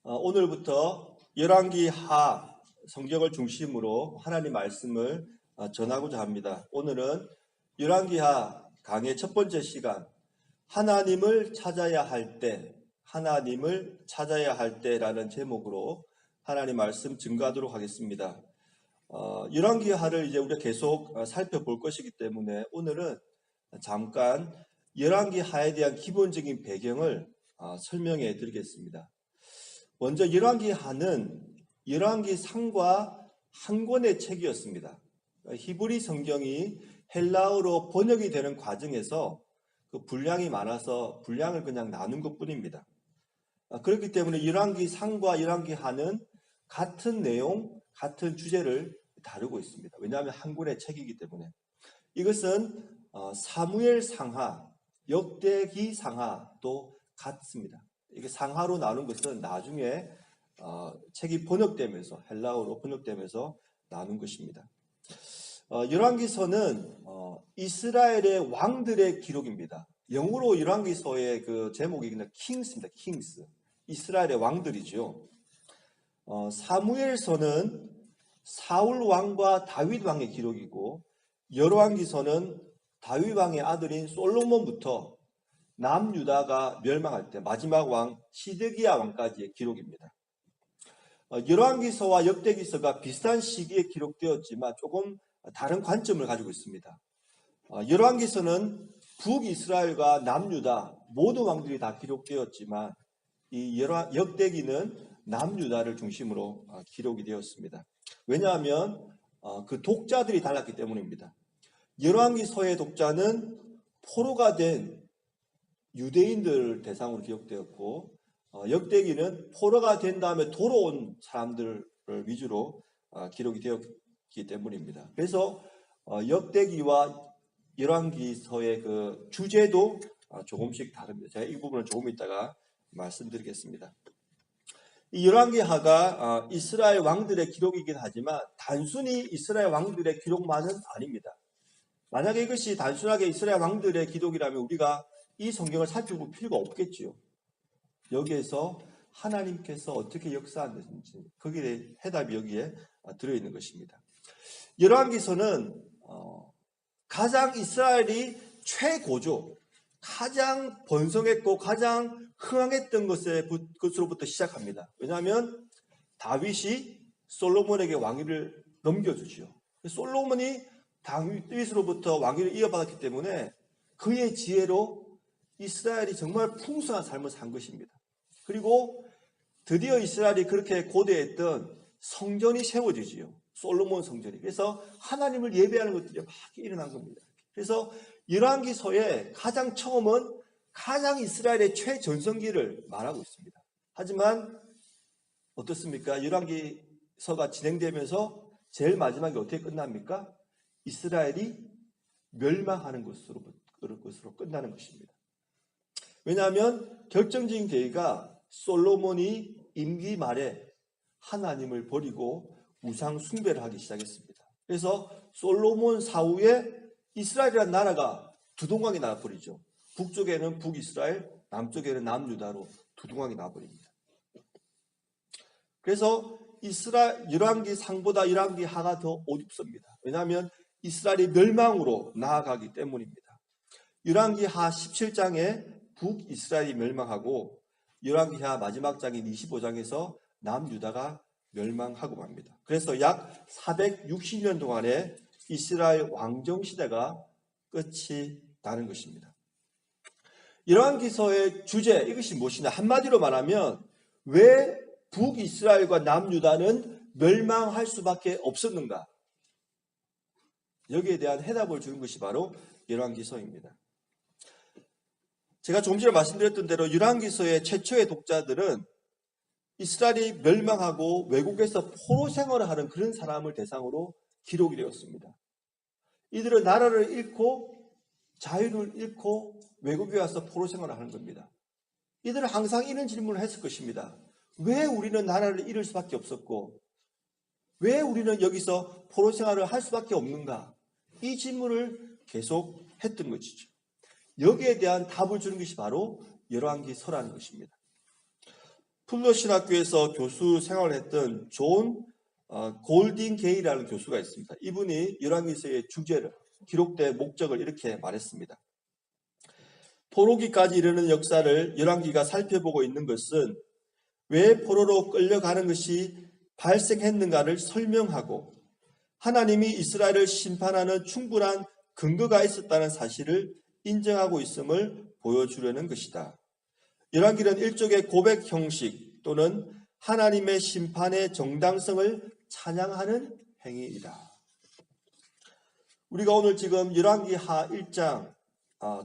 오늘부터 열왕기 하 성경을 중심으로 하나님 말씀을 전하고자 합니다. 오늘은 열왕기 하 강의 첫 번째 시간, 하나님을 찾아야 할 때, 하나님을 찾아야 할 때라는 제목으로 하나님 말씀 증거하도록 하겠습니다. 열왕기 하를 이제 우리가 계속 살펴볼 것이기 때문에 오늘은 잠깐 열왕기 하에 대한 기본적인 배경을 설명해 드리겠습니다. 먼저 열왕기 하는 열왕기 상과 한 권의 책이었습니다. 히브리 성경이 헬라어로 번역이 되는 과정에서 그 분량이 많아서 분량을 그냥 나눈 것뿐입니다. 그렇기 때문에 열왕기 상과 열왕기 하는 같은 내용, 같은 주제를 다루고 있습니다. 왜냐하면 한 권의 책이기 때문에. 이것은 사무엘 상하, 역대기 상하도 같습니다. 이게 상하로 나눈 것은 나중에 책이 번역되면서 헬라어로 번역되면서 나눈 것입니다. 열왕기서는 이스라엘의 왕들의 기록입니다. 영어로 열왕기서의 그 제목이 그냥 킹스입니다. 킹스. 이스라엘의 왕들이죠. 사무엘서는 사울 왕과 다윗 왕의 기록이고, 열왕기서는 다윗 왕의 아들인 솔로몬부터 남유다가 멸망할 때 마지막 왕 시드기야 왕까지의 기록입니다. 열왕기서와 역대기서가 비슷한 시기에 기록되었지만 조금 다른 관점을 가지고 있습니다. 열왕기서는 북이스라엘과 남유다 모든 왕들이 다 기록되었지만 이 역대기는 남유다를 중심으로 기록이 되었습니다. 왜냐하면 그 독자들이 달랐기 때문입니다. 열왕기서의 독자는 포로가 된 유대인들 대상으로 기록되었고, 역대기는 포로가 된 다음에 돌아온 사람들을 위주로 기록이 되었기 때문입니다. 그래서 역대기와 열왕기서의 그 주제도 조금씩 다릅니다. 제가 이 부분을 조금 이따가 말씀드리겠습니다. 이 열왕기하가 이스라엘 왕들의 기록이긴 하지만 단순히 이스라엘 왕들의 기록만은 아닙니다. 만약에 이것이 단순하게 이스라엘 왕들의 기록이라면 우리가 이 성경을 살펴볼 필요가 없겠지요. 여기에서 하나님께서 어떻게 역사하는지 거기에 대해 해답이 여기에 들어있는 것입니다. 열왕기서는 가장 이스라엘이 최고조, 가장 번성했고 가장 흥황했던 것으로부터 시작합니다. 왜냐하면 다윗이 솔로몬에게 왕위를 넘겨주죠. 솔로몬이 다윗으로부터 왕위를 이어받았기 때문에 그의 지혜로 이스라엘이 정말 풍성한 삶을 산 것입니다. 그리고 드디어 이스라엘이 그렇게 고대했던 성전이 세워지지요. 솔로몬 성전이. 그래서 하나님을 예배하는 것들이 막 일어난 겁니다. 그래서 열왕기서의 가장 처음은 가장 이스라엘의 최전성기를 말하고 있습니다. 하지만 어떻습니까? 열왕기서가 진행되면서 제일 마지막에 어떻게 끝납니까? 이스라엘이 멸망하는 것으로 끝나는 것입니다. 왜냐하면 결정적인 계기가 솔로몬이 임기 말에 하나님을 버리고 우상 숭배를 하기 시작했습니다. 그래서 솔로몬 사후에 이스라엘이라는 나라가 두 동강이 나버리죠. 북쪽에는 북이스라엘, 남쪽에는 남유다로 두 동강이 나버립니다. 그래서 열왕기 상보다 열왕기 하가 더 어둡습니다. 왜냐하면 이스라엘이 멸망으로 나아가기 때문입니다. 열왕기 하 17장에 북이스라엘이 멸망하고 열왕기 하 마지막 장인 25장에서 남유다가 멸망하고 맙니다. 그래서 약 460년 동안의 이스라엘 왕정 시대가 끝이 나는 것입니다. 열왕기서의 주제, 이것이 무엇이냐? 한마디로 말하면 왜 북이스라엘과 남유다는 멸망할 수밖에 없었는가? 여기에 대한 해답을 주는 것이 바로 열왕기서입니다. 제가 조금 전에 말씀드렸던 대로 열왕기서의 최초의 독자들은 이스라엘이 멸망하고 외국에서 포로 생활을 하는 그런 사람을 대상으로 기록이 되었습니다. 이들은 나라를 잃고 자유를 잃고 외국에 와서 포로 생활을 하는 겁니다. 이들은 항상 이런 질문을 했을 것입니다. 왜 우리는 나라를 잃을 수밖에 없었고 왜 우리는 여기서 포로 생활을 할 수밖에 없는가? 이 질문을 계속 했던 것이죠. 여기에 대한 답을 주는 것이 바로 열왕기서라는 것입니다. 풀러 신학교에서 교수 생활을 했던 존 골딩 게이라는 교수가 있습니다. 이분이 열왕기서의 주제를, 기록된 목적을 이렇게 말했습니다. 포로기까지 이르는 역사를 열왕기가 살펴보고 있는 것은 왜 포로로 끌려가는 것이 발생했는가를 설명하고 하나님이 이스라엘을 심판하는 충분한 근거가 있었다는 사실을 인정하고 있음을 보여주려는 것이다. 열왕기는 일종의 고백 형식 또는 하나님의 심판의 정당성을 찬양하는 행위이다. 우리가 오늘 지금 열왕기하 1장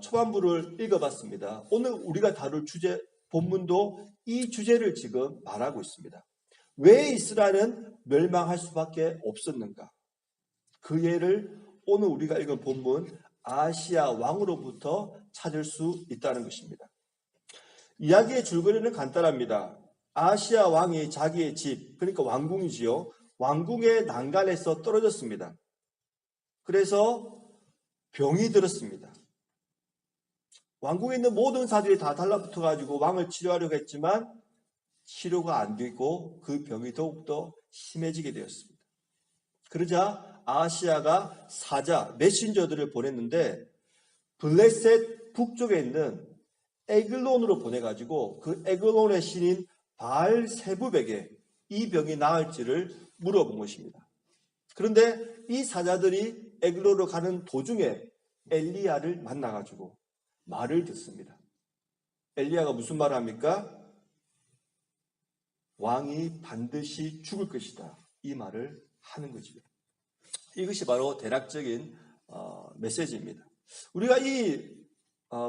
초반부를 읽어봤습니다. 오늘 우리가 다룰 주제 본문도 이 주제를 지금 말하고 있습니다. 왜 이스라엘은 멸망할 수밖에 없었는가? 그 예를 오늘 우리가 읽은 본문 아시아 왕으로부터 찾을 수 있다는 것입니다. 이야기의 줄거리는 간단합니다. 아시아 왕이 자기의 집, 그러니까 왕궁이지요. 왕궁의 난간에서 떨어졌습니다. 그래서 병이 들었습니다. 왕궁에 있는 모든 사들이 다 달라붙어가지고 왕을 치료하려고 했지만 치료가 안 되고 그 병이 더욱더 심해지게 되었습니다. 그러자 아시아가 사자, 메신저들을 보냈는데 블레셋 북쪽에 있는 에글론으로 보내가지고 그 에글론의 신인 바알세붑에게 이 병이 나을지를 물어본 것입니다. 그런데 이 사자들이 에글론으로 가는 도중에 엘리야를 만나가지고 말을 듣습니다. 엘리야가 무슨 말을 합니까? 왕이 반드시 죽을 것이다. 이 말을 하는 거죠. 이것이 바로 대략적인 메시지입니다. 우리가 이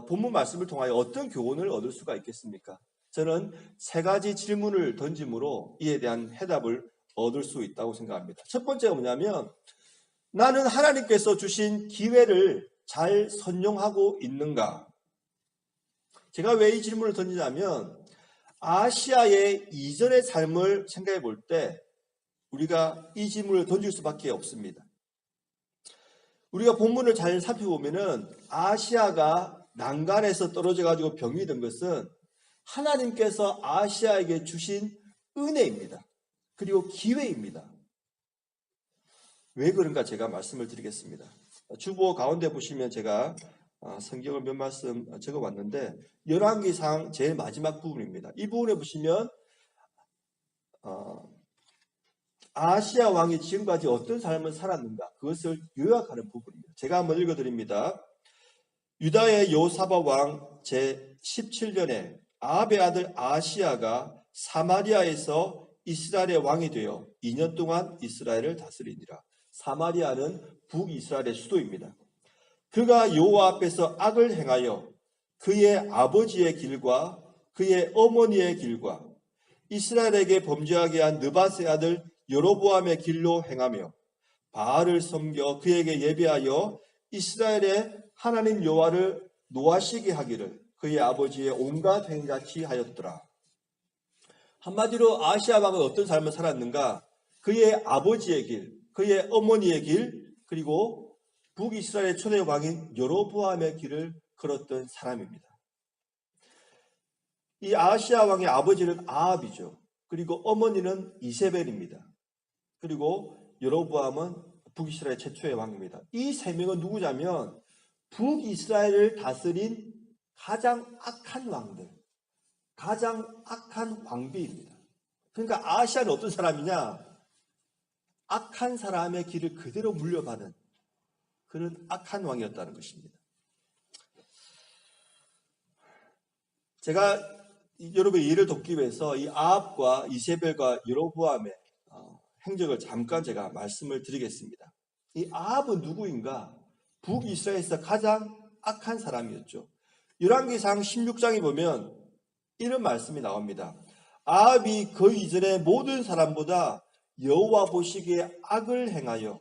본문 말씀을 통하여 어떤 교훈을 얻을 수가 있겠습니까? 저는 세 가지 질문을 던짐으로 이에 대한 해답을 얻을 수 있다고 생각합니다. 첫 번째가 뭐냐면 나는 하나님께서 주신 기회를 잘 선용하고 있는가? 제가 왜 이 질문을 던지냐면 아시아의 이전의 삶을 생각해 볼 때 우리가 이 질문을 던질 수밖에 없습니다. 우리가 본문을 잘 살펴보면은 아시아가 난간에서 떨어져 가지고 병이 든 것은 하나님께서 아시아에게 주신 은혜입니다. 그리고 기회입니다. 왜 그런가 제가 말씀을 드리겠습니다. 주보 가운데 보시면 제가 성경을 몇 말씀 적어봤는데 열왕기상 제일 마지막 부분입니다. 이 부분에 보시면 아시아 왕이 지금까지 어떤 삶을 살았는가 그것을 요약하는 부분입니다. 제가 한번 읽어드립니다. 유다의 요사바 왕 제17년에 아합의 아들 아시아가 사마리아에서 이스라엘의 왕이 되어 2년 동안 이스라엘을 다스리니라. 사마리아는 북이스라엘의 수도입니다. 그가 여호와 앞에서 악을 행하여 그의 아버지의 길과 그의 어머니의 길과 이스라엘에게 범죄하게 한 느밧의 아들 여로보암의 길로 행하며 바알을 섬겨 그에게 예배하여 이스라엘의 하나님 여호와를 노하시게 하기를 그의 아버지의 온갖 행같이 하였더라. 한마디로 아시아 왕은 어떤 삶을 살았는가? 그의 아버지의 길, 그의 어머니의 길, 그리고 북이스라엘의 초대 왕인 여로보암의 길을 걸었던 사람입니다. 이 아시아 왕의 아버지는 아합이죠. 그리고 어머니는 이세벨입니다. 그리고 여로보암은 북이스라엘 최초의 왕입니다. 이 세 명은 누구냐면 북이스라엘을 다스린 가장 악한 왕들, 가장 악한 왕비입니다. 그러니까 아시아는 어떤 사람이냐? 악한 사람의 길을 그대로 물려받은 그런 악한 왕이었다는 것입니다. 제가 여러분의 이해를 돕기 위해서 이 아합과 이세벨과 여로보암의 행적을 잠깐 제가 말씀을 드리겠습니다. 이 아합은 누구인가? 북이스라엘에서 가장 악한 사람이었죠. 열왕기상 16장에 보면 이런 말씀이 나옵니다. 아합이 그 이전의 모든 사람보다 여호와 보시기에 악을 행하여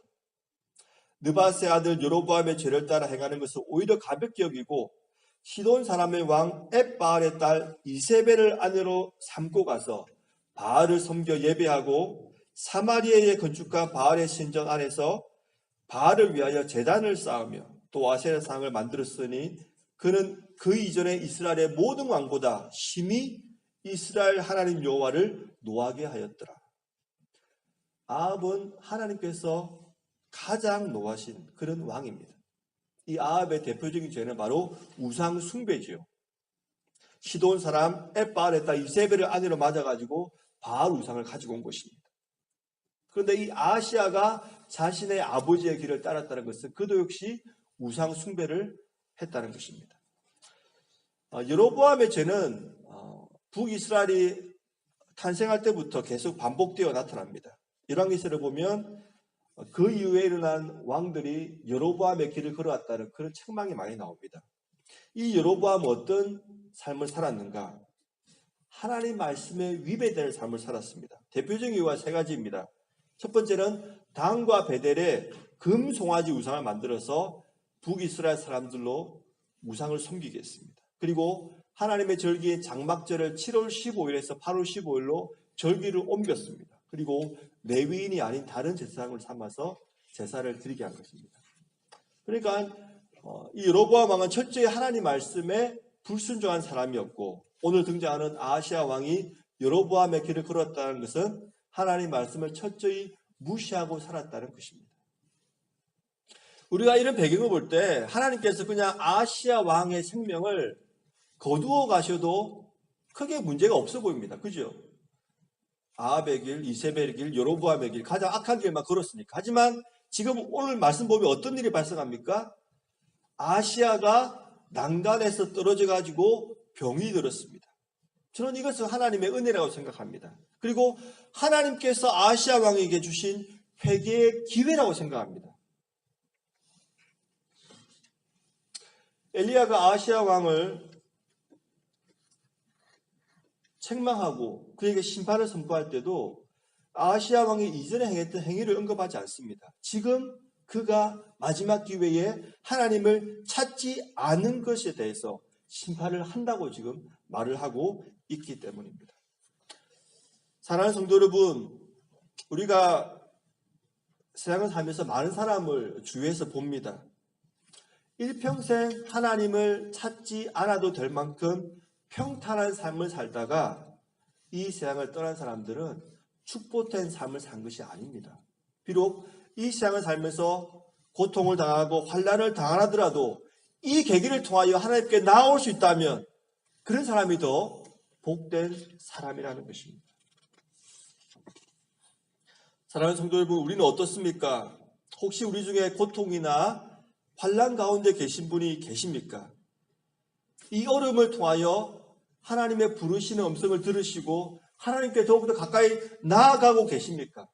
느밧의 아들 여로보암의 죄를 따라 행하는 것을 오히려 가볍게 여기고 시돈 사람의 왕 엣바알의 딸 이세벨을 아내로 삼고 가서 바알을 섬겨 예배하고 사마리아에 건축한 바알의 신전 안에서 바알을 위하여 제단을 쌓으며 또 아세라상을 만들었으니 그는 그 이전에 이스라엘의 모든 왕보다 심히 이스라엘 하나님 여호와를 노하게 하였더라. 아합은 하나님께서 가장 노하신 그런 왕입니다. 이 아합의 대표적인 죄는 바로 우상 숭배지요. 시돈 사람 엣바알에다 이세벨을 아내로 맞아가지고 바알 우상을 가지고 온 것입니다. 그런데 이 아하시아가 자신의 아버지의 길을 따랐다는 것은 그도 역시 우상 숭배를 했다는 것입니다. 여로보암의 죄는 북이스라엘이 탄생할 때부터 계속 반복되어 나타납니다. 열왕기서를 보면 그 이후에 일어난 왕들이 여로보암의 길을 걸어왔다는 그런 책망이 많이 나옵니다. 이 여로보암은 어떤 삶을 살았는가? 하나님 말씀에 위배되는 삶을 살았습니다. 대표적인 이유가 세 가지입니다. 첫 번째는 단과 베델에 금 송아지 우상을 만들어서 북이스라엘 사람들로 우상을 섬기게 했습니다. 그리고 하나님의 절기인 장막절을 7월 15일에서 8월 15일로 절기를 옮겼습니다. 그리고 레위인이 아닌 다른 제사장을 삼아서 제사를 드리게 한 것입니다. 그러니까 이 여로보암 왕은 철저히 하나님 말씀에 불순종한 사람이었고, 오늘 등장하는 아하시아 왕이 여로보암의 길을 걸었다는 것은 하나님 말씀을 철저히 무시하고 살았다는 것입니다. 우리가 이런 배경을 볼 때 하나님께서 그냥 아하시아 왕의 생명을 거두어 가셔도 크게 문제가 없어 보입니다. 그죠? 아합의 길, 이세벨의 길, 여로보암의 길, 가장 악한 길만 걸었으니까. 하지만 지금 오늘 말씀 보면 어떤 일이 발생합니까? 아하시아가 난간에서 떨어져 가지고 병이 들었습니다. 저는 이것은 하나님의 은혜라고 생각합니다. 그리고 하나님께서 아하시아 왕에게 주신 회개의 기회라고 생각합니다. 엘리야가 아하시아 왕을 책망하고 그에게 심판을 선포할 때도 아하시아 왕이 이전에 행했던 행위를 언급하지 않습니다. 지금 그가 마지막 기회에 하나님을 찾지 않은 것에 대해서 심판을 한다고 지금 말을 하고 있기 때문입니다. 사랑하는 성도 여러분, 우리가 세상을 살면서 많은 사람을 주위에서 봅니다. 일평생 하나님을 찾지 않아도 될 만큼 평탄한 삶을 살다가 이 세상을 떠난 사람들은 축복된 삶을 산 것이 아닙니다. 비록 이 세상을 살면서 고통을 당하고 환난을 당하더라도 이 계기를 통하여 하나님께 나아올 수 있다면 그런 사람이 더 복된 사람이라는 것입니다. 사랑하는 성도 여러분, 우리는 어떻습니까? 혹시 우리 중에 고통이나 환난 가운데 계신 분이 계십니까? 이 어려움을 통하여 하나님의 부르시는 음성을 들으시고 하나님께 더욱더 가까이 나아가고 계십니까?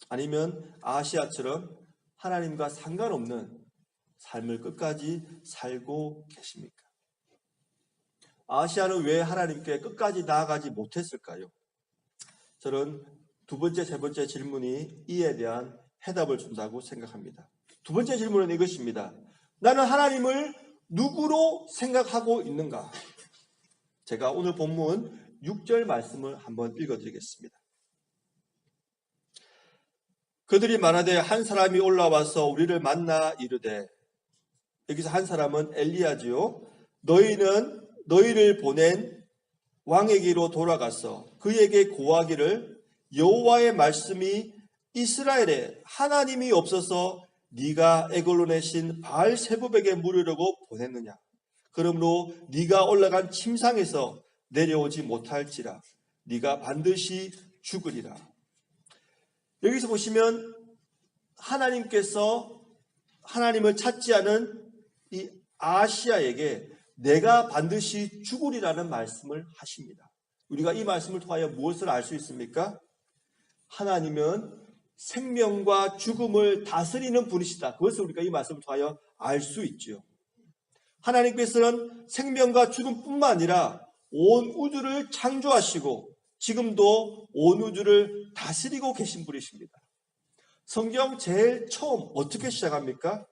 아니면 아하시아처럼 하나님과 상관없는 삶을 끝까지 살고 계십니까? 아하시아는 왜 하나님께 끝까지 나아가지 못했을까요? 저는 두 번째, 세 번째 질문이 이에 대한 해답을 준다고 생각합니다. 두 번째 질문은 이것입니다. 나는 하나님을 누구로 생각하고 있는가? 제가 오늘 본문 6절 말씀을 한번 읽어드리겠습니다. 그들이 말하되 한 사람이 올라와서 우리를 만나 이르되, 여기서 한 사람은 엘리야지요. 너희는 너희를 보낸 왕에게로 돌아가서 그에게 고하기를 여호와의 말씀이 이스라엘에 하나님이 없어서 네가 에글로 내신 바알세붑에게 물으려고 보냈느냐? 그러므로 네가 올라간 침상에서 내려오지 못할지라 네가 반드시 죽으리라. 여기서 보시면 하나님께서 하나님을 찾지 않은 이 아하시아에게 내가 반드시 죽으리라는 말씀을 하십니다. 우리가 이 말씀을 통하여 무엇을 알 수 있습니까? 하나님은 생명과 죽음을 다스리는 분이시다. 그것을 우리가 이 말씀을 통하여 알 수 있죠. 하나님께서는 생명과 죽음뿐만 아니라 온 우주를 창조하시고 지금도 온 우주를 다스리고 계신 분이십니다. 성경 제일 처음 어떻게 시작합니까?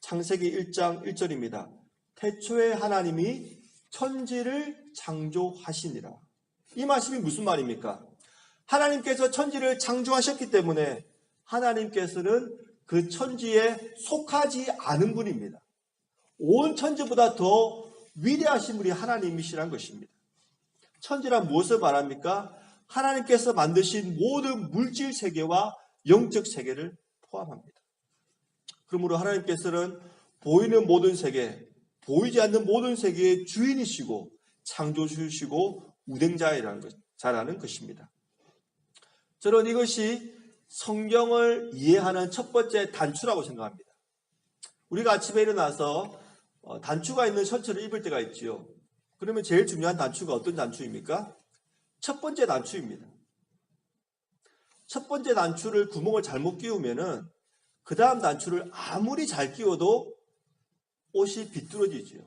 창세기 1장 1절입니다. 태초에 하나님이 천지를 창조하시니라. 이 말씀이 무슨 말입니까? 하나님께서 천지를 창조하셨기 때문에 하나님께서는 그 천지에 속하지 않은 분입니다. 온 천지보다 더 위대하신 분이 하나님이시란 것입니다. 천지란 무엇을 말합니까? 하나님께서 만드신 모든 물질 세계와 영적 세계를 포함합니다. 그러므로 하나님께서는 보이는 모든 세계, 보이지 않는 모든 세계의 주인이시고 창조주시고 운행자라는 것입니다. 저는 이것이 성경을 이해하는 첫 번째 단추라고 생각합니다. 우리가 아침에 일어나서 단추가 있는 셔츠를 입을 때가 있지요. 그러면 제일 중요한 단추가 어떤 단추입니까? 첫 번째 단추입니다. 첫 번째 단추를 구멍을 잘못 끼우면은 그 다음 단추를 아무리 잘 끼워도 옷이 비뚤어지지요.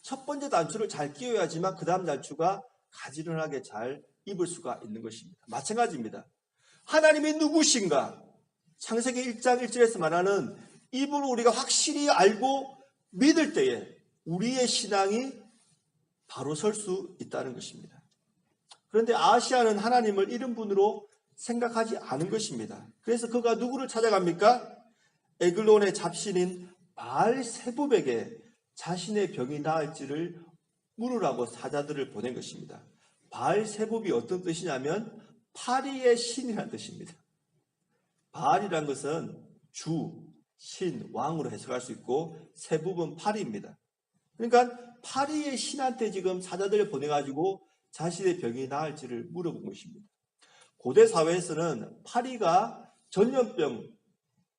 첫 번째 단추를 잘 끼워야지만 그 다음 단추가 가지런하게 잘 입을 수가 있는 것입니다. 마찬가지입니다. 하나님이 누구신가? 창세기 1장 1절에서 말하는 이분을 우리가 확실히 알고 믿을 때에 우리의 신앙이 바로 설 수 있다는 것입니다. 그런데 아하시아는 하나님을 이런 분으로 생각하지 않은 것입니다. 그래서 그가 누구를 찾아갑니까? 에글론의 잡신인 바알세붑에게 자신의 병이 나을지를 물으라고 사자들을 보낸 것입니다. 바알세붑이 어떤 뜻이냐면 파리의 신이라는 뜻입니다. 바알이란 것은 주, 신, 왕으로 해석할 수 있고 세붑은 파리입니다. 그러니까 파리의 신한테 지금 사자들을 보내가지고 자신의 병이 나을지를 물어본 것입니다. 고대 사회에서는 파리가 전염병,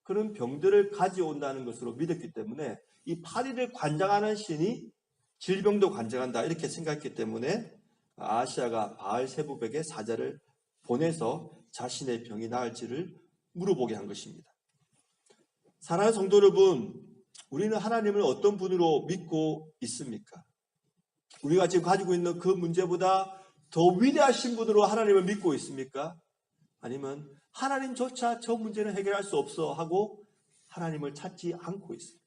그런 병들을 가져온다는 것으로 믿었기 때문에 이 파리를 관장하는 신이 질병도 관장한다 이렇게 생각했기 때문에 아하시아가 바알세붑에게 사자를 보내서 자신의 병이 나을지를 물어보게 한 것입니다. 사랑하는 성도 여러분, 우리는 하나님을 어떤 분으로 믿고 있습니까? 우리가 지금 가지고 있는 그 문제보다 더 위대하신 분으로 하나님을 믿고 있습니까? 아니면 하나님조차 저 문제는 해결할 수 없어 하고 하나님을 찾지 않고 있습니까?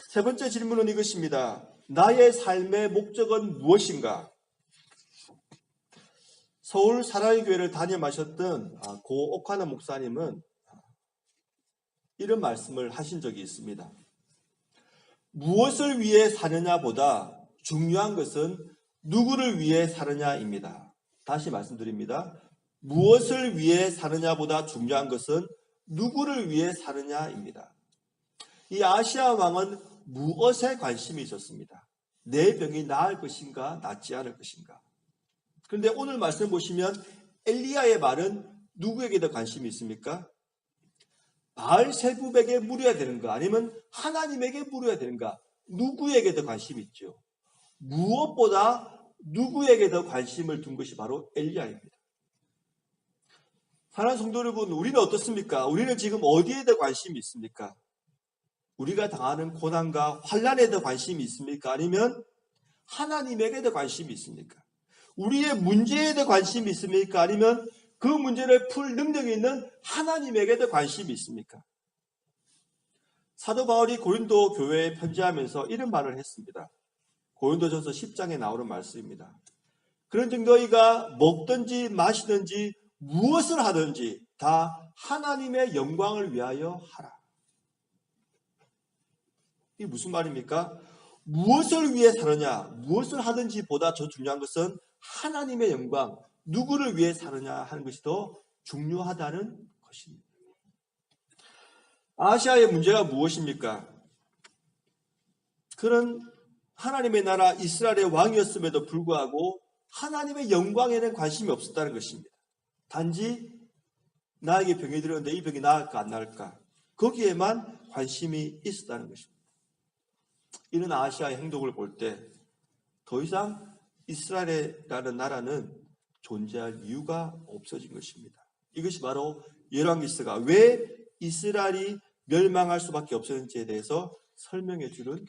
세 번째 질문은 이것입니다. 나의 삶의 목적은 무엇인가? 서울 사랑의 교회를 담임하셨던 고 옥하나 목사님은 이런 말씀을 하신 적이 있습니다. 무엇을 위해 사느냐보다 중요한 것은 누구를 위해 사느냐입니다. 다시 말씀드립니다. 무엇을 위해 사느냐보다 중요한 것은 누구를 위해 사느냐입니다. 이 아하시아 왕은 무엇에 관심이 있었습니다. 내 병이 나을 것인가 낫지 않을 것인가. 그런데 오늘 말씀 보시면 엘리야의 말은 누구에게 더 관심이 있습니까? 바알세붑에게 물어야 되는가 아니면 하나님에게 물어야 되는가? 누구에게 더 관심이 있죠? 무엇보다 누구에게 더 관심을 둔 것이 바로 엘리야입니다. 사랑하는 성도 여러분, 우리는 어떻습니까? 우리는 지금 어디에 더 관심이 있습니까? 우리가 당하는 고난과 환난에 더 관심이 있습니까? 아니면 하나님에게 더 관심이 있습니까? 우리의 문제에 더 관심이 있습니까? 아니면 그 문제를 풀 능력이 있는 하나님에게 더 관심이 있습니까? 사도 바울이 고린도 교회에 편지하면서 이런 말을 했습니다. 고린도전서 10장에 나오는 말씀입니다. 그런즉 너희가 먹든지 마시든지 무엇을 하든지 다 하나님의 영광을 위하여 하라. 이게 무슨 말입니까? 무엇을 위해 사느냐, 무엇을 하든지 보다 더 중요한 것은 하나님의 영광, 누구를 위해 사느냐 하는 것이 더 중요하다는 것입니다. 아시아의 문제가 무엇입니까? 그런 하나님의 나라 이스라엘의 왕이었음에도 불구하고 하나님의 영광에는 관심이 없었다는 것입니다. 단지 나에게 병이 들었는데 이 병이 나을까 안 나을까 거기에만 관심이 있었다는 것입니다. 이런 아시아의 행동을 볼 때 더 이상 이스라엘이라는 나라는 존재할 이유가 없어진 것입니다. 이것이 바로 열왕기서가 왜 이스라엘이 멸망할 수밖에 없었는지에 대해서 설명해 주는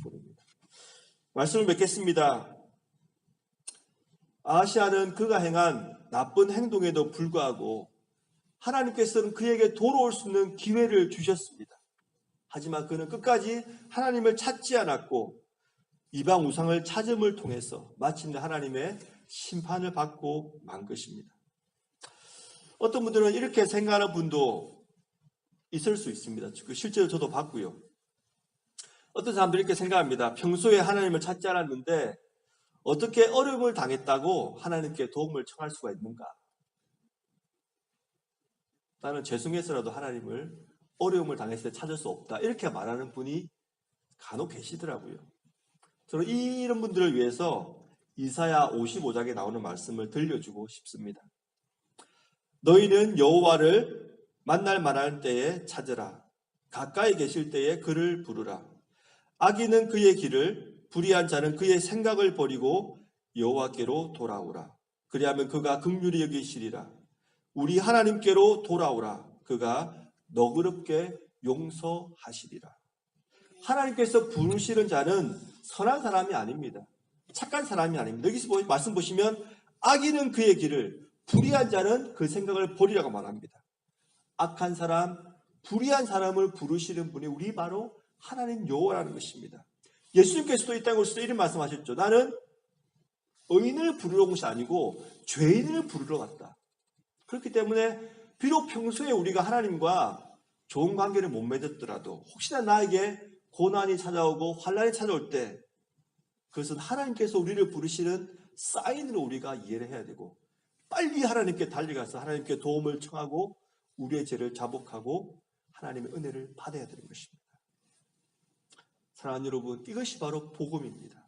부분입니다. 말씀을 맺겠습니다. 아하시아는 그가 행한 나쁜 행동에도 불구하고 하나님께서는 그에게 돌아올 수 있는 기회를 주셨습니다. 하지만 그는 끝까지 하나님을 찾지 않았고 이방 우상을 찾음을 통해서 마침내 하나님의 심판을 받고 만 것입니다. 어떤 분들은 이렇게 생각하는 분도 있을 수 있습니다. 실제로 저도 봤고요. 어떤 사람들이 이렇게 생각합니다. 평소에 하나님을 찾지 않았는데 어떻게 어려움을 당했다고 하나님께 도움을 청할 수가 있는가? 나는 죄송해서라도 하나님을 어려움을 당했을 때 찾을 수 없다. 이렇게 말하는 분이 간혹 계시더라고요. 저는 이런 분들을 위해서 이사야 55장에 나오는 말씀을 들려주고 싶습니다. 너희는 여호와를 만날 만할 때에 찾으라. 가까이 계실 때에 그를 부르라. 악인은 그의 길을, 불의한 자는 그의 생각을 버리고 여호와께로 돌아오라. 그리하면 그가 긍휼히 여기시리라. 우리 하나님께로 돌아오라. 그가 너그럽게 용서하시리라. 하나님께서 부르시는 자는 선한 사람이 아닙니다. 착한 사람이 아닙니다. 여기서 말씀 보시면 악인은 그의 길을, 불의한 자는 그 생각을 버리라고 말합니다. 악한 사람, 불의한 사람을 부르시는 분이 우리 바로 하나님 여호와라는 것입니다. 예수님께서도 이 땅에 오셔서 이런 말씀하셨죠. 나는 의인을 부르러 온 것이 아니고 죄인을 부르러 왔다. 그렇기 때문에 비록 평소에 우리가 하나님과 좋은 관계를 못 맺었더라도 혹시나 나에게 고난이 찾아오고 환난이 찾아올 때 그것은 하나님께서 우리를 부르시는 사인으로 우리가 이해를 해야 되고 빨리 하나님께 달려가서 하나님께 도움을 청하고 우리의 죄를 자복하고 하나님의 은혜를 받아야 되는 것입니다. 사랑하는 여러분, 이것이 바로 복음입니다.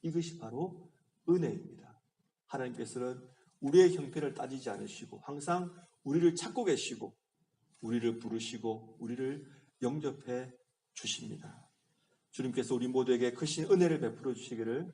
이것이 바로 은혜입니다. 하나님께서는 우리의 형편을 따지지 않으시고 항상 우리를 찾고 계시고 우리를 부르시고 우리를 영접해 주십니다. 주님께서 우리 모두에게 크신 은혜를 베풀어 주시기를